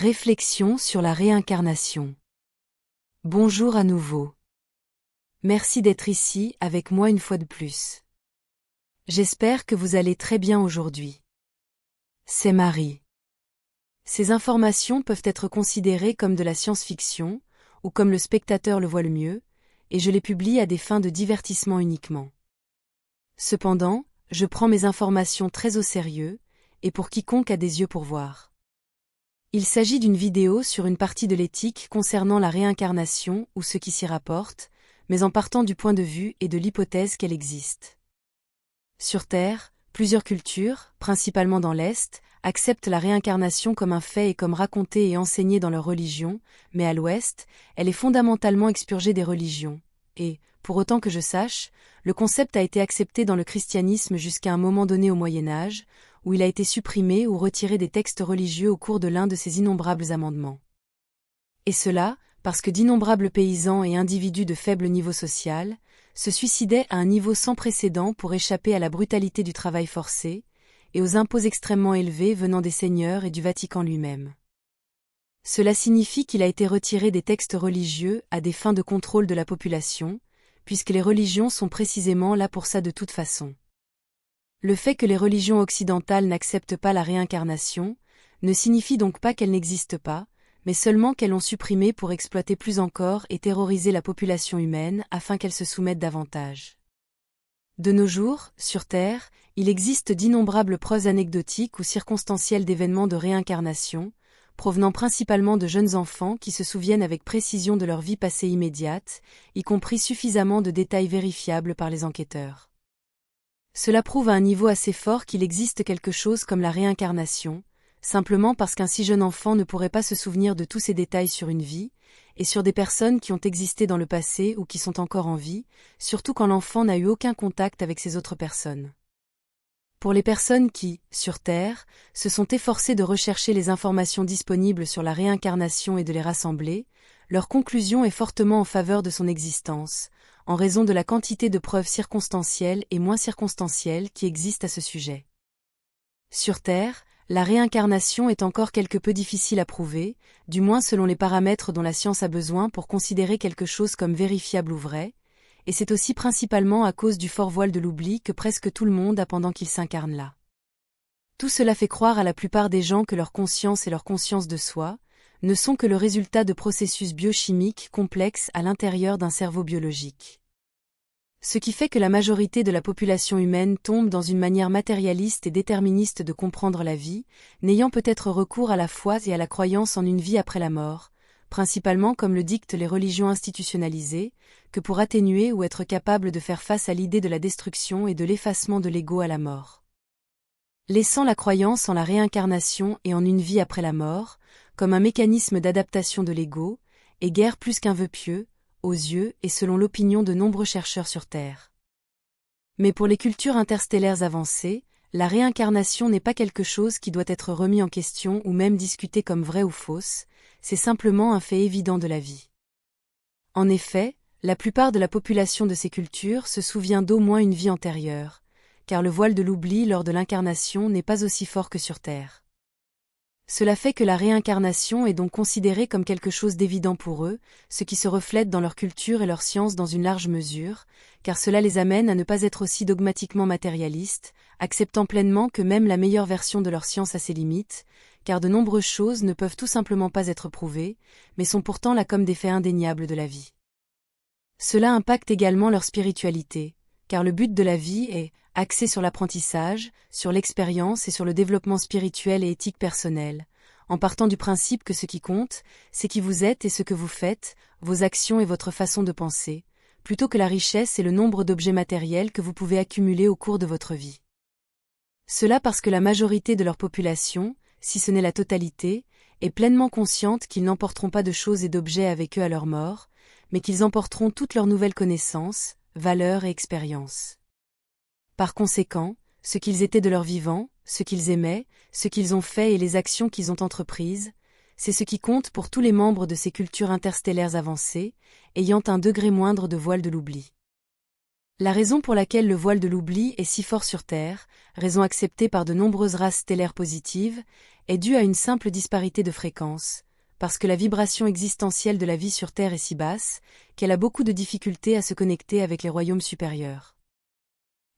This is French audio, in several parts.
Réflexion sur la réincarnation. Bonjour à nouveau. Merci d'être ici avec moi une fois de plus. J'espère que vous allez très bien aujourd'hui. C'est Marie. Ces informations peuvent être considérées comme de la science-fiction, ou comme le spectateur le voit le mieux, et je les publie à des fins de divertissement uniquement. Cependant, je prends mes informations très au sérieux, et pour quiconque a des yeux pour voir. Il s'agit d'une vidéo sur une partie de l'éthique concernant la réincarnation ou ce qui s'y rapporte, mais en partant du point de vue et de l'hypothèse qu'elle existe. Sur Terre, plusieurs cultures, principalement dans l'Est, acceptent la réincarnation comme un fait et comme raconté et enseigné dans leur religion, mais à l'Ouest, elle est fondamentalement expurgée des religions. Et, pour autant que je sache, le concept a été accepté dans le christianisme jusqu'à un moment donné au Moyen-Âge, où il a été supprimé ou retiré des textes religieux au cours de l'un de ces innombrables amendements. Et cela, parce que d'innombrables paysans et individus de faible niveau social se suicidaient à un niveau sans précédent pour échapper à la brutalité du travail forcé, et aux impôts extrêmement élevés venant des seigneurs et du Vatican lui-même. Cela signifie qu'il a été retiré des textes religieux à des fins de contrôle de la population, puisque les religions sont précisément là pour ça de toute façon. Le fait que les religions occidentales n'acceptent pas la réincarnation ne signifie donc pas qu'elles n'existent pas, mais seulement qu'elles l'ont supprimée pour exploiter plus encore et terroriser la population humaine afin qu'elle se soumette davantage. De nos jours, sur Terre, il existe d'innombrables preuves anecdotiques ou circonstancielles d'événements de réincarnation, provenant principalement de jeunes enfants qui se souviennent avec précision de leur vie passée immédiate, y compris suffisamment de détails vérifiables par les enquêteurs. Cela prouve à un niveau assez fort qu'il existe quelque chose comme la réincarnation, simplement parce qu'un si jeune enfant ne pourrait pas se souvenir de tous ces détails sur une vie, et sur des personnes qui ont existé dans le passé ou qui sont encore en vie, surtout quand l'enfant n'a eu aucun contact avec ces autres personnes. Pour les personnes qui, sur Terre, se sont efforcées de rechercher les informations disponibles sur la réincarnation et de les rassembler, leur conclusion est fortement en faveur de son existence, en raison de la quantité de preuves circonstancielles et moins circonstancielles qui existent à ce sujet. Sur Terre, la réincarnation est encore quelque peu difficile à prouver, du moins selon les paramètres dont la science a besoin pour considérer quelque chose comme vérifiable ou vrai, et c'est aussi principalement à cause du fort voile de l'oubli que presque tout le monde a pendant qu'il s'incarne là. Tout cela fait croire à la plupart des gens que leur conscience et leur conscience de soi ne sont que le résultat de processus biochimiques complexes à l'intérieur d'un cerveau biologique. Ce qui fait que la majorité de la population humaine tombe dans une manière matérialiste et déterministe de comprendre la vie, n'ayant peut-être recours à la foi et à la croyance en une vie après la mort, principalement comme le dictent les religions institutionnalisées, que pour atténuer ou être capable de faire face à l'idée de la destruction et de l'effacement de l'ego à la mort. Laissant la croyance en la réincarnation et en une vie après la mort, comme un mécanisme d'adaptation de l'ego, est guère plus qu'un vœu pieux, aux yeux et selon l'opinion de nombreux chercheurs sur Terre. Mais pour les cultures interstellaires avancées, la réincarnation n'est pas quelque chose qui doit être remis en question ou même discuté comme vrai ou fausse, c'est simplement un fait évident de la vie. En effet, la plupart de la population de ces cultures se souvient d'au moins une vie antérieure, car le voile de l'oubli lors de l'incarnation n'est pas aussi fort que sur Terre. Cela fait que la réincarnation est donc considérée comme quelque chose d'évident pour eux, ce qui se reflète dans leur culture et leur science dans une large mesure, car cela les amène à ne pas être aussi dogmatiquement matérialistes, acceptant pleinement que même la meilleure version de leur science a ses limites, car de nombreuses choses ne peuvent tout simplement pas être prouvées, mais sont pourtant là comme des faits indéniables de la vie. Cela impacte également leur spiritualité, car le but de la vie est axé sur l'apprentissage, sur l'expérience et sur le développement spirituel et éthique personnel, en partant du principe que ce qui compte, c'est qui vous êtes et ce que vous faites, vos actions et votre façon de penser, plutôt que la richesse et le nombre d'objets matériels que vous pouvez accumuler au cours de votre vie. Cela parce que la majorité de leur population, si ce n'est la totalité, est pleinement consciente qu'ils n'emporteront pas de choses et d'objets avec eux à leur mort, mais qu'ils emporteront toutes leurs nouvelles connaissances, valeurs et expériences. Par conséquent, ce qu'ils étaient de leur vivant, ce qu'ils aimaient, ce qu'ils ont fait et les actions qu'ils ont entreprises, c'est ce qui compte pour tous les membres de ces cultures interstellaires avancées, ayant un degré moindre de voile de l'oubli. La raison pour laquelle le voile de l'oubli est si fort sur Terre, raison acceptée par de nombreuses races stellaires positives, est due à une simple disparité de fréquence, parce que la vibration existentielle de la vie sur Terre est si basse, qu'elle a beaucoup de difficultés à se connecter avec les royaumes supérieurs.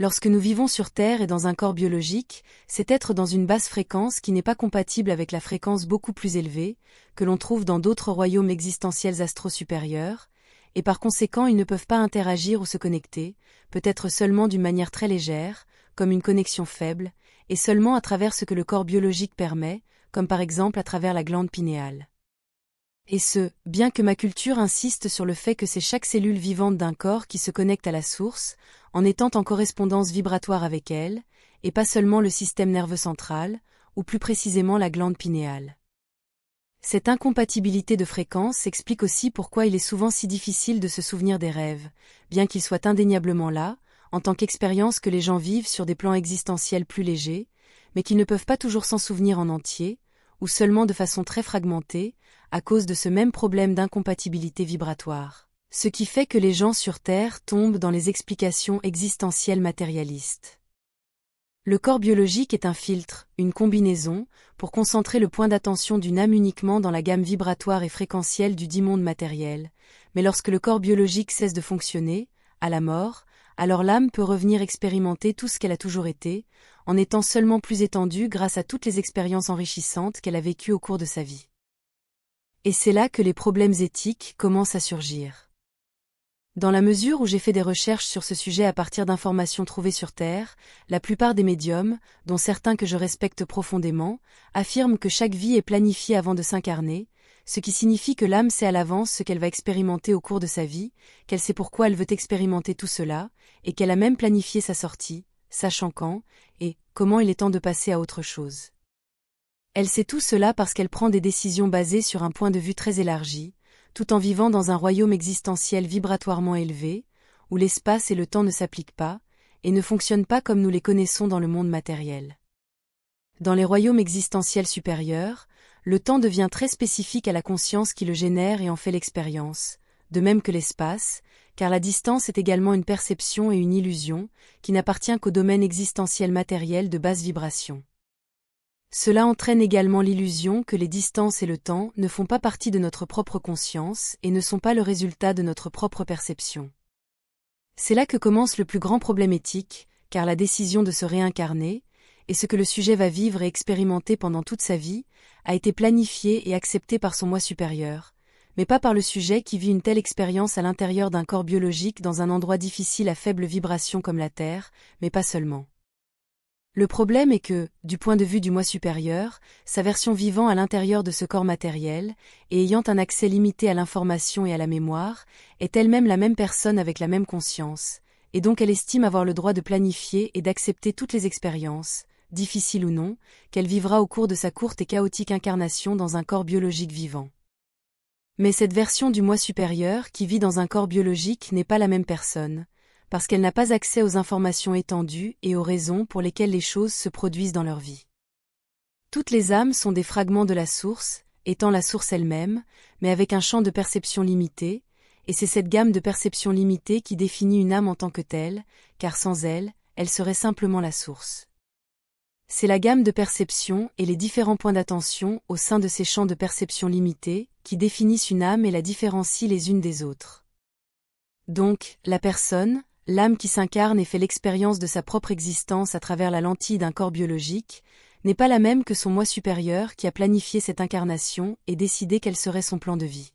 Lorsque nous vivons sur Terre et dans un corps biologique, c'est être dans une basse fréquence qui n'est pas compatible avec la fréquence beaucoup plus élevée, que l'on trouve dans d'autres royaumes existentiels astro-supérieurs, et par conséquent ils ne peuvent pas interagir ou se connecter, peut-être seulement d'une manière très légère, comme une connexion faible, et seulement à travers ce que le corps biologique permet, comme par exemple à travers la glande pinéale. Et ce, bien que ma culture insiste sur le fait que c'est chaque cellule vivante d'un corps qui se connecte à la source, en étant en correspondance vibratoire avec elle, et pas seulement le système nerveux central, ou plus précisément la glande pinéale. Cette incompatibilité de fréquence explique aussi pourquoi il est souvent si difficile de se souvenir des rêves, bien qu'ils soient indéniablement là, en tant qu'expérience que les gens vivent sur des plans existentiels plus légers, mais qu'ils ne peuvent pas toujours s'en souvenir en entier, ou seulement de façon très fragmentée, à cause de ce même problème d'incompatibilité vibratoire. Ce qui fait que les gens sur Terre tombent dans les explications existentielles matérialistes. Le corps biologique est un filtre, une combinaison, pour concentrer le point d'attention d'une âme uniquement dans la gamme vibratoire et fréquentielle du dit monde matériel, mais lorsque le corps biologique cesse de fonctionner, à la mort, alors l'âme peut revenir expérimenter tout ce qu'elle a toujours été, en étant seulement plus étendue grâce à toutes les expériences enrichissantes qu'elle a vécues au cours de sa vie. Et c'est là que les problèmes éthiques commencent à surgir. Dans la mesure où j'ai fait des recherches sur ce sujet à partir d'informations trouvées sur Terre, la plupart des médiums, dont certains que je respecte profondément, affirment que chaque vie est planifiée avant de s'incarner, ce qui signifie que l'âme sait à l'avance ce qu'elle va expérimenter au cours de sa vie, qu'elle sait pourquoi elle veut expérimenter tout cela, et qu'elle a même planifié sa sortie, sachant quand, et comment il est temps de passer à autre chose. Elle sait tout cela parce qu'elle prend des décisions basées sur un point de vue très élargi, tout en vivant dans un royaume existentiel vibratoirement élevé, où l'espace et le temps ne s'appliquent pas, et ne fonctionnent pas comme nous les connaissons dans le monde matériel. Dans les royaumes existentiels supérieurs, le temps devient très spécifique à la conscience qui le génère et en fait l'expérience, de même que l'espace, car la distance est également une perception et une illusion, qui n'appartient qu'au domaine existentiel matériel de basse vibration. Cela entraîne également l'illusion que les distances et le temps ne font pas partie de notre propre conscience et ne sont pas le résultat de notre propre perception. C'est là que commence le plus grand problème éthique, car la décision de se réincarner, et ce que le sujet va vivre et expérimenter pendant toute sa vie, a été planifiée et acceptée par son moi supérieur, mais pas par le sujet qui vit une telle expérience à l'intérieur d'un corps biologique dans un endroit difficile à faible vibration comme la Terre, mais pas seulement. Le problème est que, du point de vue du moi supérieur, sa version vivant à l'intérieur de ce corps matériel, et ayant un accès limité à l'information et à la mémoire, est elle-même la même personne avec la même conscience, et donc elle estime avoir le droit de planifier et d'accepter toutes les expériences, difficiles ou non, qu'elle vivra au cours de sa courte et chaotique incarnation dans un corps biologique vivant. Mais cette version du moi supérieur qui vit dans un corps biologique n'est pas la même personne, parce qu'elle n'a pas accès aux informations étendues et aux raisons pour lesquelles les choses se produisent dans leur vie. Toutes les âmes sont des fragments de la source, étant la source elle-même, mais avec un champ de perception limité, et c'est cette gamme de perception limitée qui définit une âme en tant que telle, car sans elle, elle serait simplement la source. C'est la gamme de perception et les différents points d'attention au sein de ces champs de perception limités qui définissent une âme et la différencient les unes des autres. Donc, la personne, l'âme qui s'incarne et fait l'expérience de sa propre existence à travers la lentille d'un corps biologique, n'est pas la même que son moi supérieur qui a planifié cette incarnation et décidé quel serait son plan de vie.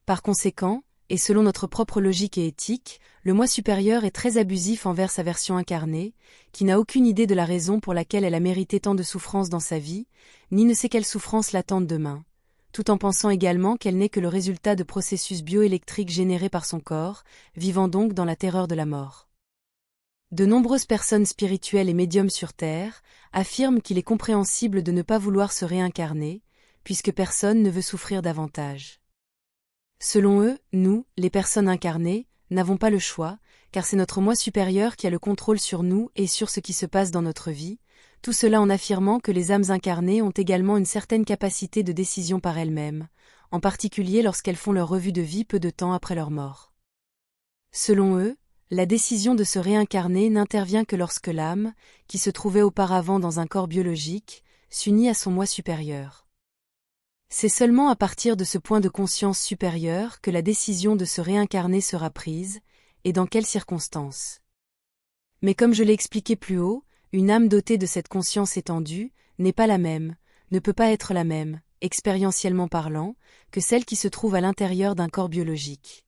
Par conséquent, et selon notre propre logique et éthique, le moi supérieur est très abusif envers sa version incarnée, qui n'a aucune idée de la raison pour laquelle elle a mérité tant de souffrances dans sa vie, ni ne sait quelle souffrance l'attendent demain, tout en pensant également qu'elle n'est que le résultat de processus bioélectriques générés par son corps, vivant donc dans la terreur de la mort. De nombreuses personnes spirituelles et médiums sur Terre affirment qu'il est compréhensible de ne pas vouloir se réincarner, puisque personne ne veut souffrir davantage. Selon eux, nous, les personnes incarnées, n'avons pas le choix, car c'est notre moi supérieur qui a le contrôle sur nous et sur ce qui se passe dans notre vie, tout cela en affirmant que les âmes incarnées ont également une certaine capacité de décision par elles-mêmes, en particulier lorsqu'elles font leur revue de vie peu de temps après leur mort. Selon eux, la décision de se réincarner n'intervient que lorsque l'âme, qui se trouvait auparavant dans un corps biologique, s'unit à son moi supérieur. C'est seulement à partir de ce point de conscience supérieur que la décision de se réincarner sera prise, et dans quelles circonstances. Mais comme je l'ai expliqué plus haut, une âme dotée de cette conscience étendue n'est pas la même, ne peut pas être la même, expérientiellement parlant, que celle qui se trouve à l'intérieur d'un corps biologique.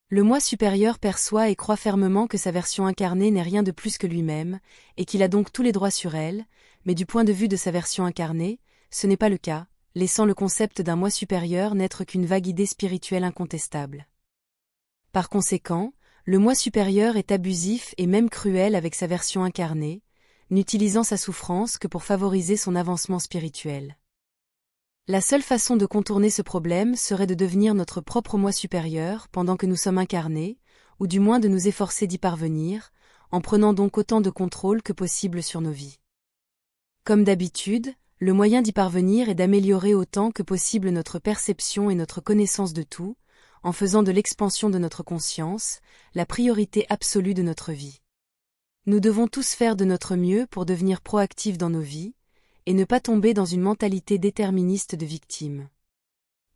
Le moi supérieur perçoit et croit fermement que sa version incarnée n'est rien de plus que lui-même, et qu'il a donc tous les droits sur elle, mais du point de vue de sa version incarnée, ce n'est pas le cas, laissant le concept d'un moi supérieur n'être qu'une vague idée spirituelle incontestable. Par conséquent, le moi supérieur est abusif et même cruel avec sa version incarnée, n'utilisant sa souffrance que pour favoriser son avancement spirituel. La seule façon de contourner ce problème serait de devenir notre propre moi supérieur pendant que nous sommes incarnés, ou du moins de nous efforcer d'y parvenir, en prenant donc autant de contrôle que possible sur nos vies. Comme d'habitude, le moyen d'y parvenir est d'améliorer autant que possible notre perception et notre connaissance de tout, en faisant de l'expansion de notre conscience la priorité absolue de notre vie. Nous devons tous faire de notre mieux pour devenir proactifs dans nos vies, et ne pas tomber dans une mentalité déterministe de victime.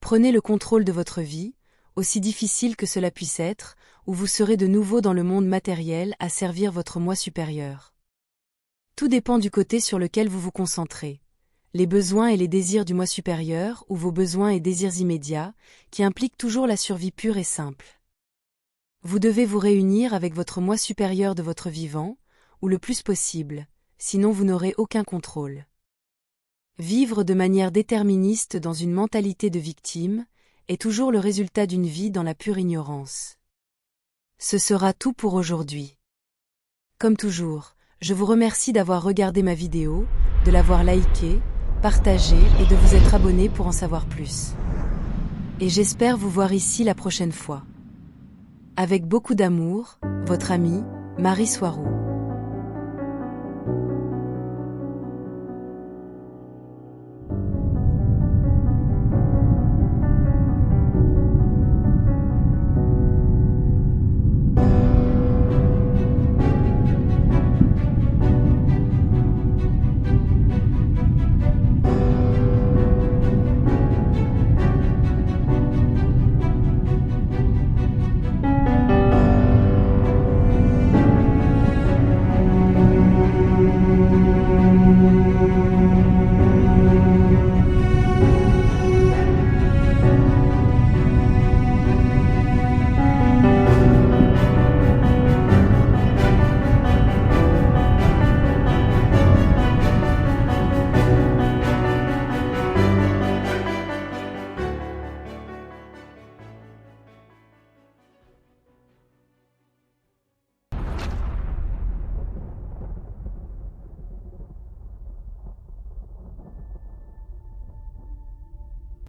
Prenez le contrôle de votre vie, aussi difficile que cela puisse être, ou vous serez de nouveau dans le monde matériel à servir votre moi supérieur. Tout dépend du côté sur lequel vous vous concentrez. Les besoins et les désirs du moi supérieur ou vos besoins et désirs immédiats, qui impliquent toujours la survie pure et simple. Vous devez vous réunir avec votre moi supérieur de votre vivant, ou le plus possible, sinon vous n'aurez aucun contrôle. Vivre de manière déterministe dans une mentalité de victime est toujours le résultat d'une vie dans la pure ignorance. Ce sera tout pour aujourd'hui. Comme toujours, je vous remercie d'avoir regardé ma vidéo, de l'avoir likée, partagée et de vous être abonné pour en savoir plus. Et j'espère vous voir ici la prochaine fois. Avec beaucoup d'amour, votre amie, Marie Soiroux.